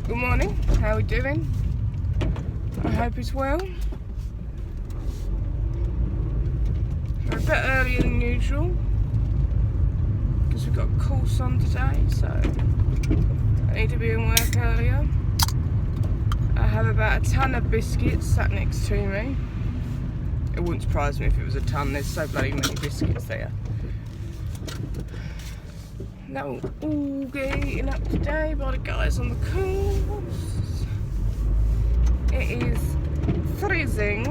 Good morning, how are we doing? I hope it's well. We're a bit earlier than usual because we've got a course on today, so I need to be in work earlier. I have about a ton of biscuits sat next to me. It wouldn't surprise me if it was a ton, there's so bloody many biscuits there. That will all get eaten up today by the guys on the course. It is freezing.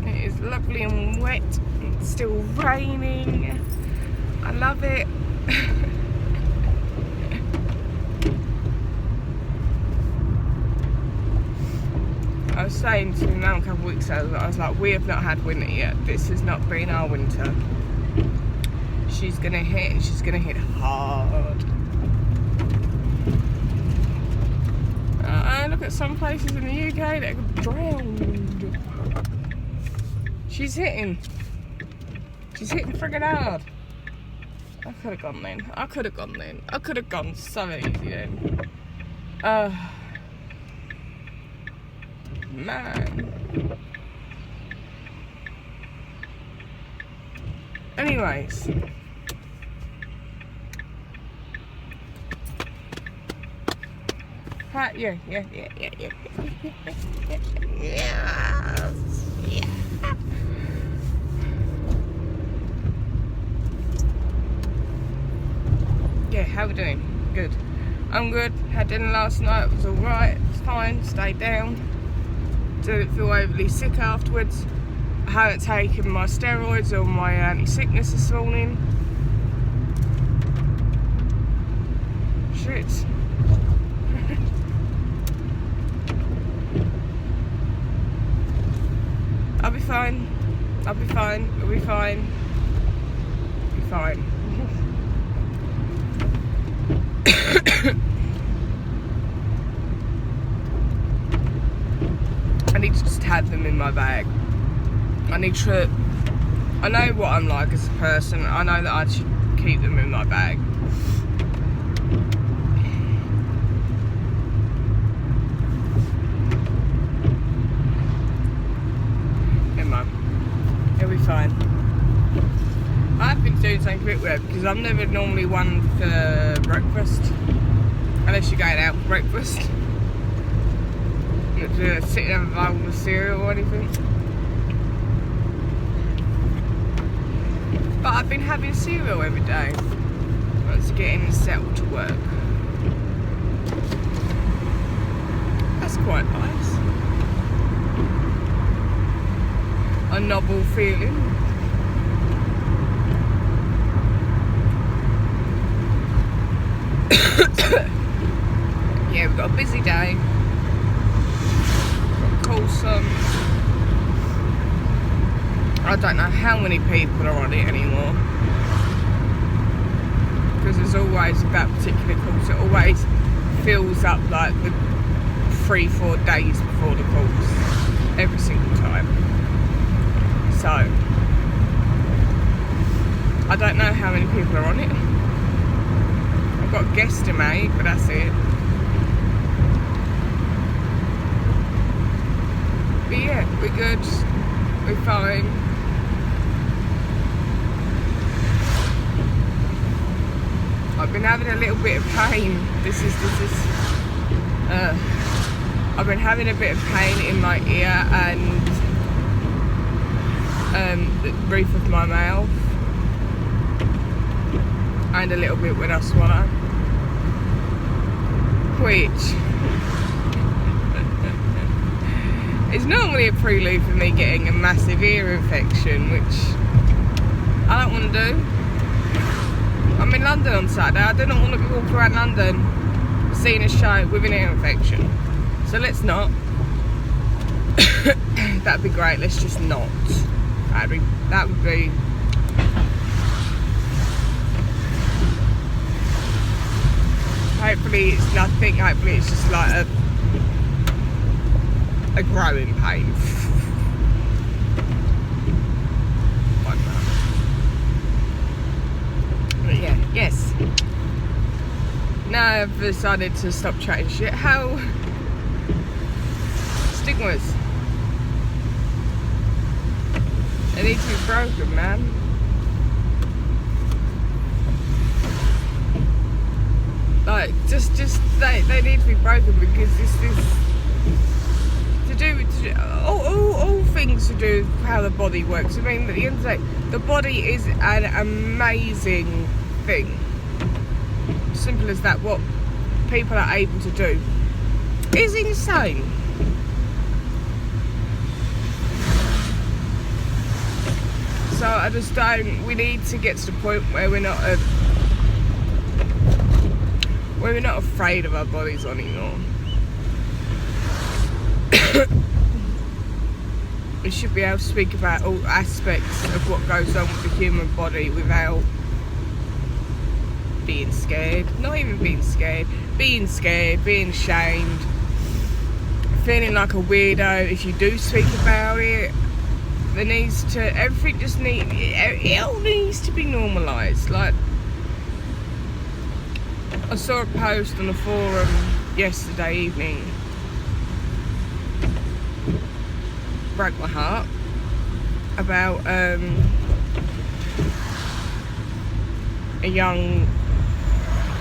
It is lovely and wet. It's still raining. I love it. I was saying to Mum a couple of weeks ago, I was like, we have not had winter yet. This has not been our winter. She's gonna hit, and she's gonna hit hard. Look at some places in the UK that are drowned. She's hitting. She's hitting friggin' hard. I could have gone then. I could have gone then. I could have gone so easy then. Man. Anyways. Yeah. Yes. Yeah. Yeah, how we doing? Good. I'm good. Had dinner last night. It was alright. It's fine. Stayed down. Didn't feel overly sick afterwards. I haven't taken my steroids or my anti-sickness this morning. Shit. I'll be fine. I'll be fine. I'll be fine. I'll be fine. I need to just have them in my bag. I need to. I know what I'm like as a person. I know that I should keep them in my bag. It'll be fine. I've been doing something a bit weird because I'm never normally one for breakfast, unless you're going out for breakfast. Sitting and have a bowl of cereal or anything. But I've been having cereal every day once getting settled to work. That's quite nice. A novel feeling. Yeah, we've got a busy day. Got a course on. I don't know how many people are on it anymore. Because there's always that particular course, it always fills up like the 3-4 days before the course. Every single time. So, I don't know how many people are on it. I've got a guesstimate, but that's it. But yeah, we're good. We're fine. I've been having a little bit of pain. I've been having a bit of pain in my ear and the roof of my mouth, and a little bit when I swallow, which is normally a prelude for me getting a massive ear infection, which I don't want to do. I'm in London on Saturday. I do not want to be walking around London seeing a show with an ear infection, so let's not. That'd be great. Let's just not. That would be. Hopefully it's nothing. Hopefully it's just like a growing pain. Like that. But yeah, yes. Now I've decided to stop chatting shit. How stigmas, they need to be broken, man. Like, just they need to be broken, because this to do all things to do with how the body works. I mean, at the end of the day, the body is an amazing thing. Simple as that. What people are able to do is insane. So I just don't. We need to get to the point where we're not afraid of our bodies anymore. We should be able to speak about all aspects of what goes on with the human body without being scared. Not even being scared. Being scared, being ashamed, feeling like a weirdo if you do speak about it. It all needs to be normalised. Like, I saw a post on the forum yesterday evening. Broke my heart. About a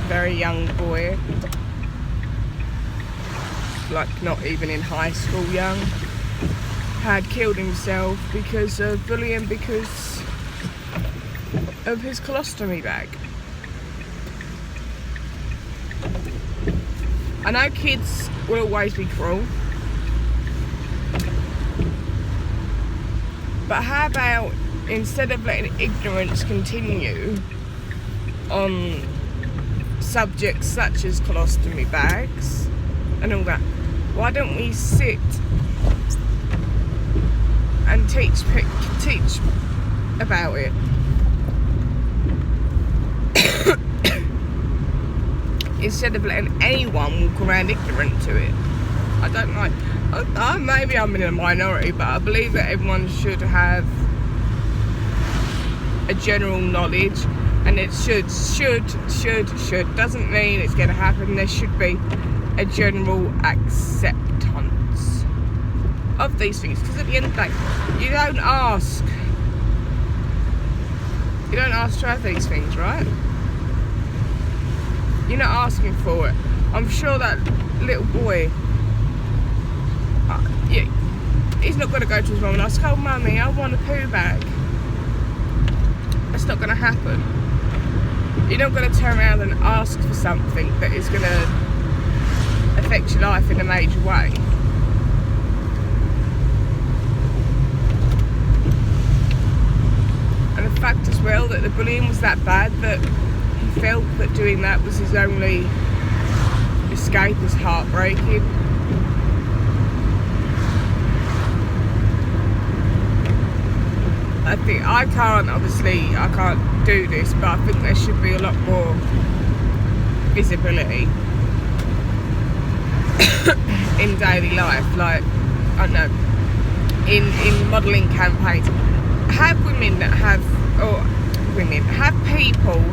very young boy, like not even in high school young, had killed himself because of bullying, because of his colostomy bag. I know kids will always be cruel, but how about, instead of letting ignorance continue on subjects such as colostomy bags and all that, why don't we sit and teach about it? Instead of letting anyone walk around ignorant to it. I don't like. Maybe I'm in a minority, but I believe that everyone should have a general knowledge, and it should doesn't mean it's going to happen. There should be a general acceptance of these things, because at the end of the day, you don't ask to have these things, right? You're not asking for it. I'm sure that little boy, he's not going to go to his mum and ask, "Oh, mummy, I want a poo bag." That's not going to happen. You're not going to turn around and ask for something that is going to affect your life in a major way. And the fact as well that the bullying was that bad that he felt that doing that was his only escape is heartbreaking. I think I can't do this, but I think there should be a lot more visibility in daily life. Like, I don't know, in modelling campaigns, have people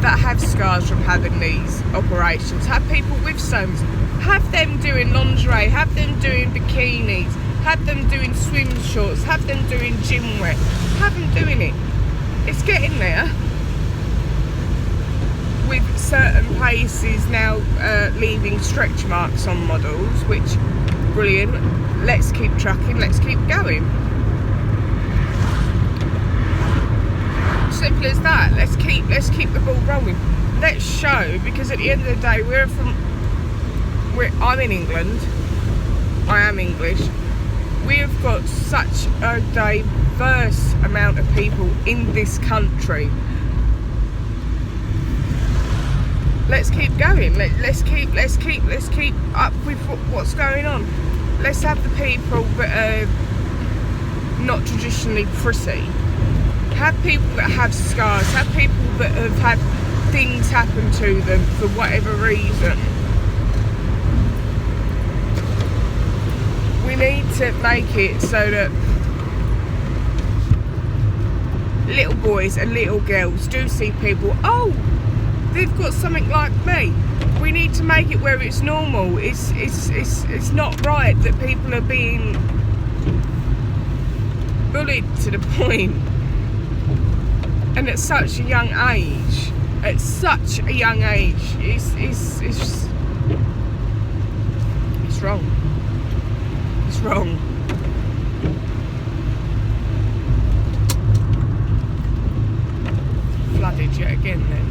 that have scars from having these operations, have people with stomas, have them doing lingerie, have them doing bikinis, have them doing swim shorts, have them doing gym wear, have them doing it. It's getting there, with certain places now leaving stretch marks on models, which, brilliant. Let's keep trucking, let's keep going. Simple as that. Let's keep the ball rolling. Let's show, because at the end of the day, I'm in England, I am English. We've got such a diverse amount of people in this country. Let's keep going. Let's keep up with what's going on. Let's have the people that are not traditionally pretty. Have people that have scars. Have people that have had things happen to them for whatever reason. We need to make it so that little boys and little girls do see people, oh, they've got something like me. we need to make it where it's normal. It's not right that people are being bullied to the point, and at such a young age. At such a young age, it's wrong. It's wrong. Flooded yet again then.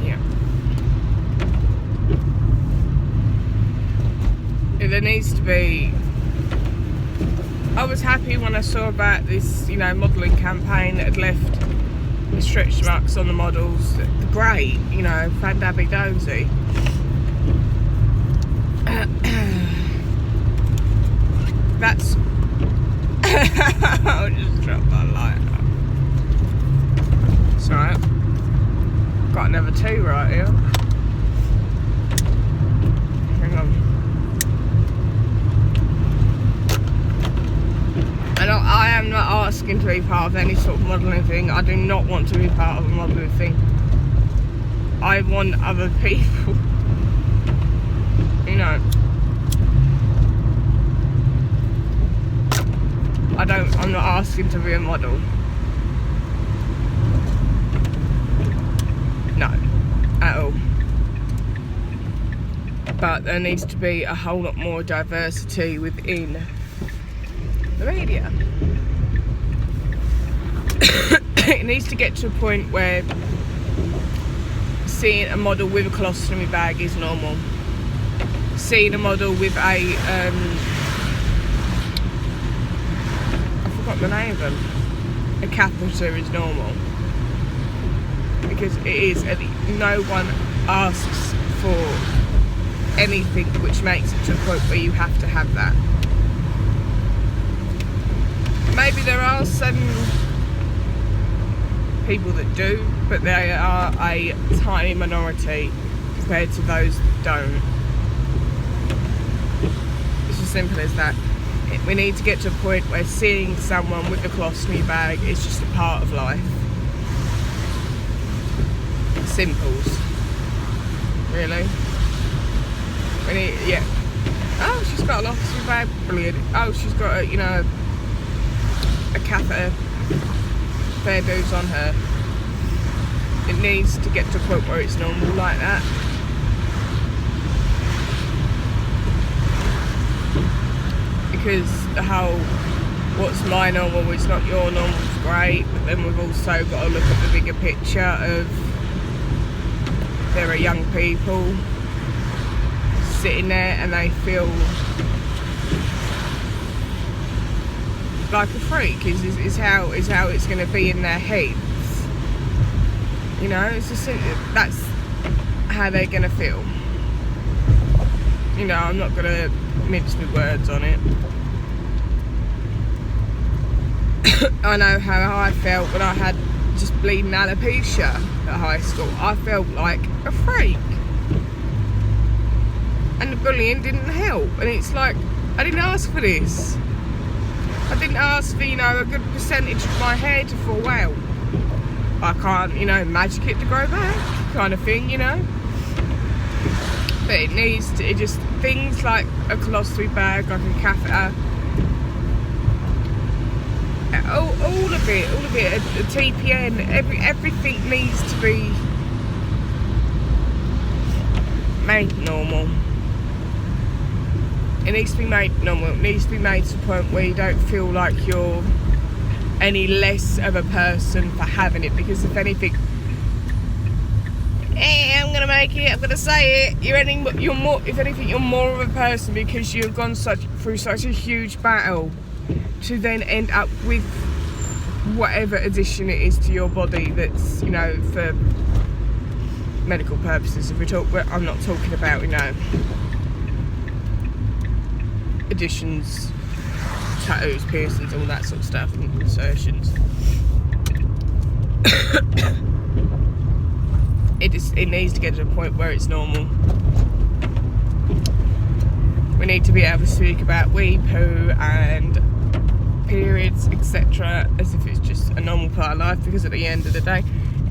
Yeah. There needs to be... I was happy when I saw about this, you know, modelling campaign that had left the stretch marks on the models. Great, you know, fandabby-dozy. That's... I'll just drop my light up. It's alright. Got another 2 right here. Hang on. And I am not asking to be part of any sort of modelling thing. I do not want to be part of a modelling thing. I want other people, you know. I'm not asking to be a model. No, at all. But there needs to be a whole lot more diversity within the media. It needs to get to a point where seeing a model with a colostomy bag is normal. Seeing a model with a I forgot the name of them. A catheter is normal. Because it is, no one asks for anything which makes it to a point where you have to have that. Maybe there are some people that do, but they are a tiny minority compared to those that don't. It's as simple as that. We need to get to a point where seeing someone with a colostomy bag is just a part of life. Simples. Really? We need, yeah. Oh, she's got a colostomy bag. Brilliant. Oh, she's got a, you know, a catheter. Fair dues on her. It needs to get to a point where it's normal like that. Because the whole what's my normal is not your normal is great, but then we've also got to look at the bigger picture of there are young people sitting there and they feel like a freak is how it's going to be in their heads. You know, it's just, that's how they're going to feel. You know, I'm not going to mince my words on it. I know how I felt when I had just bleeding alopecia at high school. I felt like a freak. And the bullying didn't help. And it's like, I didn't ask for this. I didn't ask for, you know, a good percentage of my hair to fall out. I can't, you know, magic it to grow back kind of thing, you know. But it needs to, it just, things like a colostomy bag, like a catheter, all of it, a TPN, everything needs to be made normal. It needs to be made normal. It needs to be made to the point where you don't feel like you're any less of a person for having it. Because if anything, I'm gonna make it. I'm gonna say it. You're more. If anything, you're more of a person because you've gone through such a huge battle to then end up with whatever addition it is to your body. That's, you know, for medical purposes. If we talk, I'm not talking about, you know, additions, tattoos, piercings, all that sort of stuff, and insertions. It needs to get to a point where it's normal. We need to be able to speak about wee poo and periods, etc., as if it's just a normal part of life, because at the end of the day,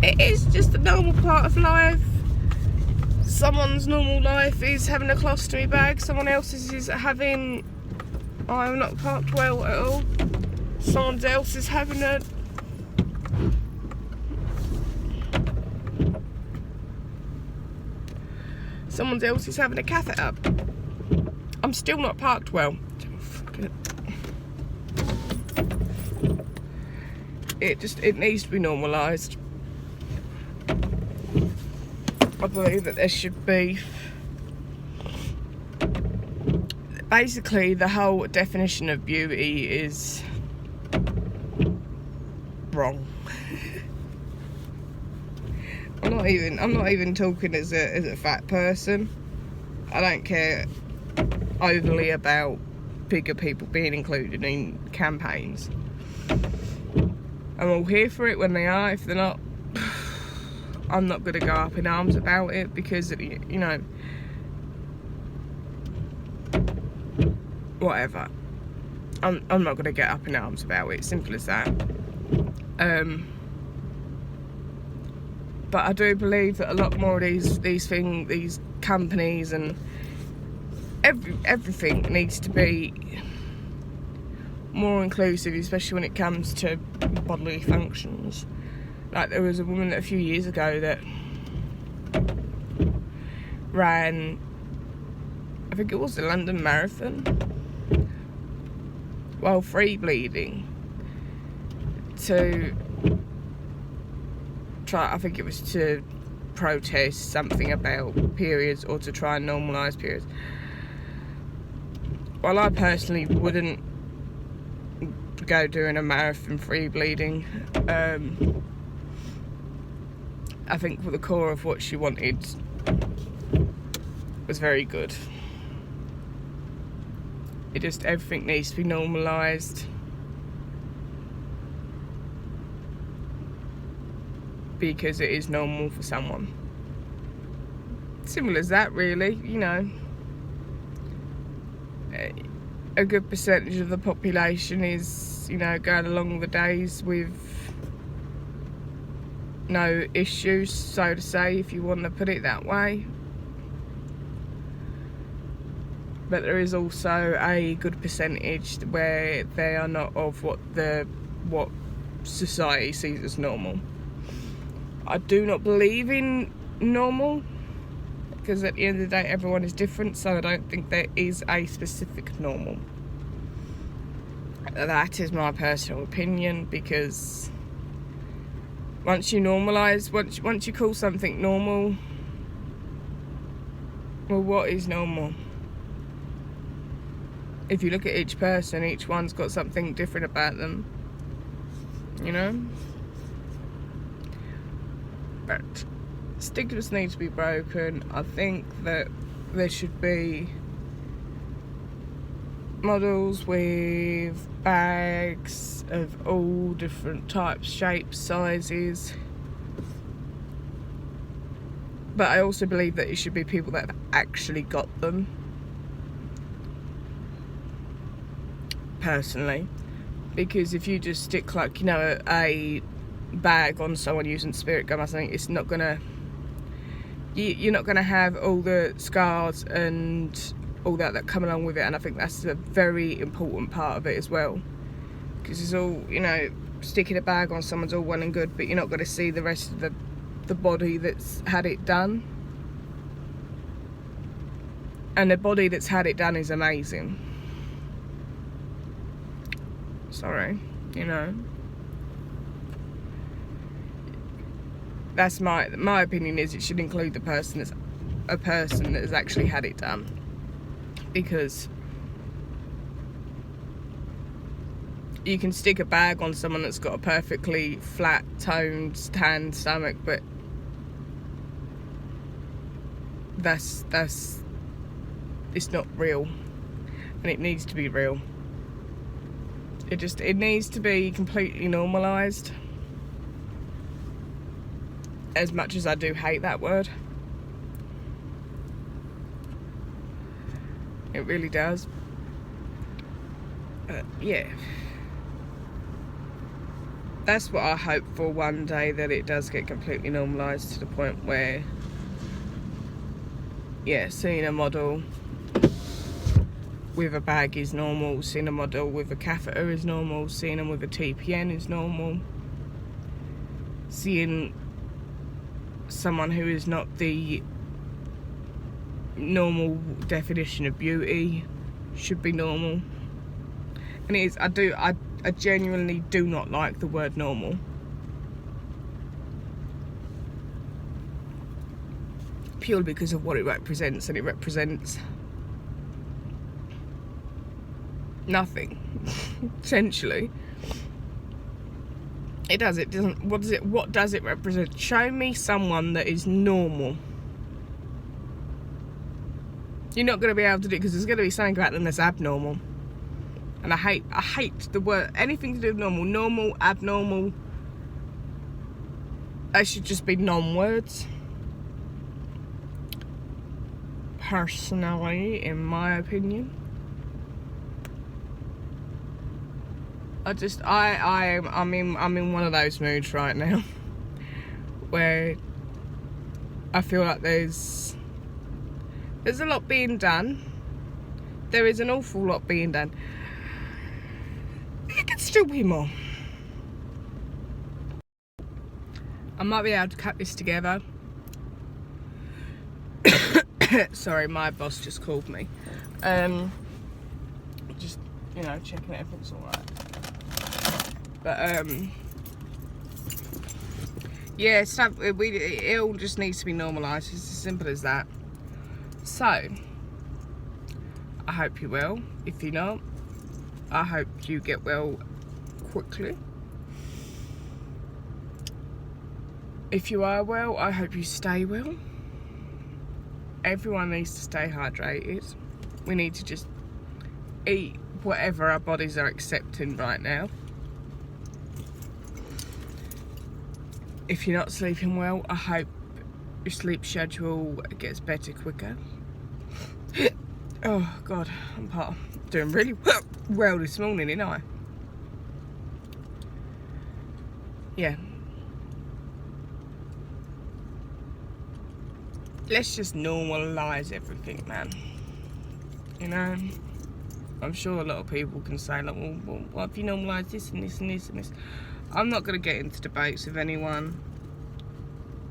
it is just a normal part of life. someone's normal life is having a colostomy bag, someone else's is having, I'm not parked well at all, someone else is having a catheter. I'm still not parked well. It needs to be normalised. I believe that there should be, basically the whole definition of beauty is wrong. I'm not even talking as a fat person. I don't care overly about bigger people being included in campaigns. I'm all here for it when they are. If they're not, I'm not going to go up in arms about it, because, you know, whatever. I'm not going to get up in arms about it. Simple as that. But I do believe that a lot more of these companies and everything needs to be more inclusive, especially when it comes to bodily functions. Like, there was a woman a few years ago that ran, I think it was the London Marathon, while free bleeding, to try, I think it was to protest something about periods, or to try and normalise periods. Well, I personally wouldn't go doing a marathon free bleeding. I think for the core of what she wanted was very good. Everything needs to be normalised, because it is normal for someone. Simple as that, really. You know, a good percentage of the population is, you know, going along the days with no issues, so to say, if you want to put it that way. But there is also a good percentage where they are not of what society sees as normal. I do not believe in normal, because at the end of the day everyone is different, so I don't think there is a specific normal. That is my personal opinion, because once you normalise, once you call something normal, well, what is normal? If you look at each person, each one's got something different about them, you know? But stigmas need to be broken. I think that there should be models with bags of all different types, shapes, sizes. But I also believe that it should be people that have actually got them. Personally. Because if you just stick, like, you know, a bag on someone using spirit gum or something, it's not gonna, you're not gonna have all the scars and all that come along with it. And I think that's a very important part of it as well, because it's all, you know, sticking a bag on someone's all well and good, but you're not going to see the rest of the body that's had it done. And the body that's had it done is amazing. Sorry, you know. That's my opinion, is it should include the person that's a person that has actually had it done. Because you can stick a bag on someone that's got a perfectly flat, toned, tanned stomach, but that's it's not real, and it needs to be real. It needs to be completely normalised. As much as I do hate that word, it really does. Yeah, that's what I hope for one day, that it does get completely normalised to the point where yeah, seeing a model with a bag is normal, seeing a model with a catheter is normal, seeing them with a TPN is normal, seeing someone who is not the normal definition of beauty should be normal. And it is, I genuinely do not like the word normal. Purely because of what it represents, and it represents nothing, essentially. It doesn't, what does it represent? Show me someone that is normal. You're not going to be able to do it, because there's going to be something about them that's abnormal. And I hate the word, anything to do with normal. Normal, abnormal, they should just be non-words. Personally, in my opinion. I'm in one of those moods right now where I feel like there's a lot being done. There is an awful lot being done. It could still be more. I might be able to cut this together. Sorry, my boss just called me. Just, you know, checking that everything's alright. But, yeah, stuff, it all just needs to be normalised. It's as simple as that. So, I hope you're well. If you're not, I hope you get well quickly. If you are well, I hope you stay well. Everyone needs to stay hydrated. We need to just eat whatever our bodies are accepting right now. If you're not sleeping well, I hope your sleep schedule gets better quicker. Oh God, I'm doing really well this morning, ain't I? Yeah. Let's just normalise everything, man. You know? I'm sure a lot of people can say, like, well, what if you normalise this and this and this and this? I'm not going to get into debates with anyone.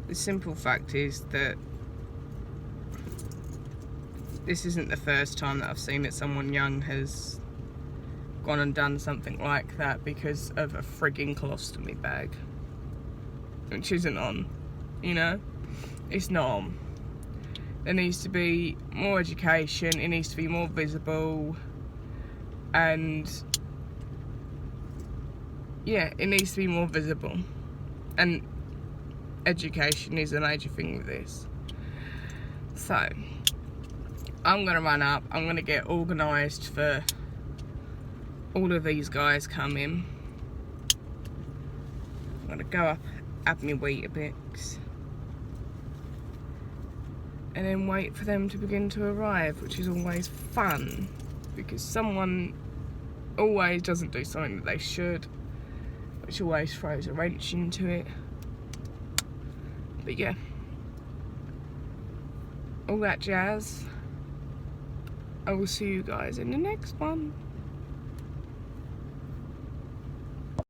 The simple fact is that this isn't the first time that I've seen that someone young has gone and done something like that because of a frigging colostomy bag. Which isn't on, you know? It's not on. There needs to be more education, it needs to be more visible, and yeah, it needs to be more visible. And education is a major thing with this. So, I'm going to run up, I'm going to get organised for all of these guys coming. I'm going to go up, have my Weetabix, and then wait for them to begin to arrive, which is always fun, because someone always doesn't do something that they should, which always throws a wrench into it. But yeah, all that jazz. I will see you guys in the next one.